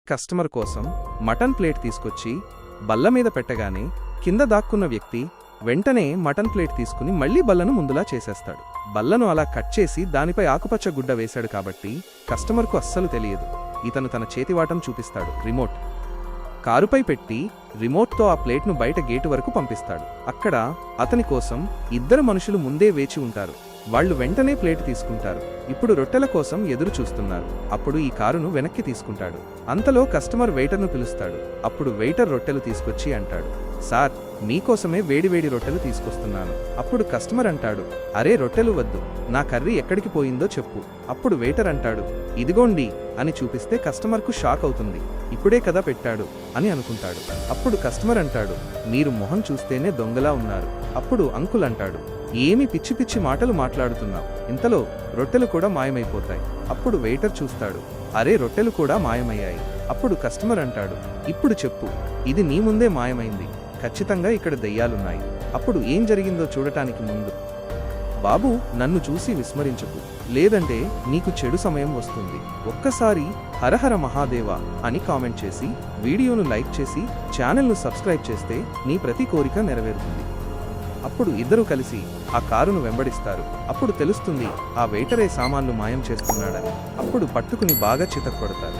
Customer కోసం mutton plate తీసుకొచ్చి బల్ల మీద పెట్టగానే కింద దాక్కున్న వ్యక్తి వెంటనే మటన్ ప్లేట్ తీసుకుని మళ్లీ బల్లను ముందులా చేసేస్తాడు. బల్లను అలా కట్ చేసి దానిపై ఆకుపచ్చ గుడ్డ వేశాడు కాబట్టి కస్టమర్కు అస్సలు తెలియదు. ఇతను తన చేతివాటం చూపిస్తాడు. రిమోట్ కారుపై పెట్టి రిమోట్తో ఆ ప్లేట్ను బయట గేటు వరకు పంపిస్తాడు. అక్కడ అతని కోసం ఇద్దరు మనుషులు ముందే వేచి ఉంటారు. వాళ్ళు వెంటనే ప్లేట్ తీసుకుంటారు. ఇప్పుడు రొట్టెల కోసం ఎదురు చూస్తున్నారు. అప్పుడు ఈ కారును వెనక్కి తీసుకుంటాడు. అంతలో కస్టమర్ వెయిటర్ను పిలుస్తాడు. అప్పుడు వెయిటర్ రొట్టెలు తీసుకొచ్చి అంటాడు, సార్, మీకోసమే వేడివేడి రొట్టెలు తీసుకొస్తున్నాను. అప్పుడు కస్టమర్ అంటాడు, అరే, రొట్టెలు వద్దు, నా కర్రీ ఎక్కడికి పోయిందో చెప్పు. అప్పుడు వెయిటర్ అంటాడు, ఇదిగోండి అని చూపిస్తే కస్టమర్కు షాక్ అవుతుంది. ఇప్పుడే కదా పెట్టాడు అని అనుకుంటాడు. అప్పుడు కస్టమర్ అంటాడు, మీరు మొహం చూస్తేనే దొంగలా ఉన్నారు. అప్పుడు అంకుల్ అంటాడు, ఏమి పిచ్చి పిచ్చి మాటలు మాట్లాడుతున్నావు, ఇంతలో రొట్టెలు కూడా మాయమైపోతాయి. అప్పుడు వెయిటర్ చూస్తాడు, అరే, రొట్టెలు కూడా మాయమయ్యాయి. అప్పుడు కస్టమర్ అంటాడు, ఇప్పుడు చెప్పు, ఇది నీ ముందే మాయమైంది, ఖచ్చితంగా ఇక్కడ దెయ్యాలున్నాయి. అప్పుడు ఏం జరిగిందో చూడటానికి ముందు బాబు, నన్ను చూసి విస్మరించకు, లేదంటే నీకు చెడు సమయం వస్తుంది. ఒక్కసారి హరహర మహాదేవ అని కామెంట్ చేసి వీడియోను లైక్ చేసి ఛానల్ను సబ్స్క్రైబ్ చేస్తే నీ ప్రతి కోరిక నెరవేరుతుంది. అప్పుడు ఇద్దరూ కలిసి ఆ కారును వెంబడిస్తారు. అప్పుడు తెలుస్తుంది ఆ వెయిటరే సామాన్లు మాయం చేస్తున్నాడని. అప్పుడు పట్టుకుని బాగా చితక్కొడతారు.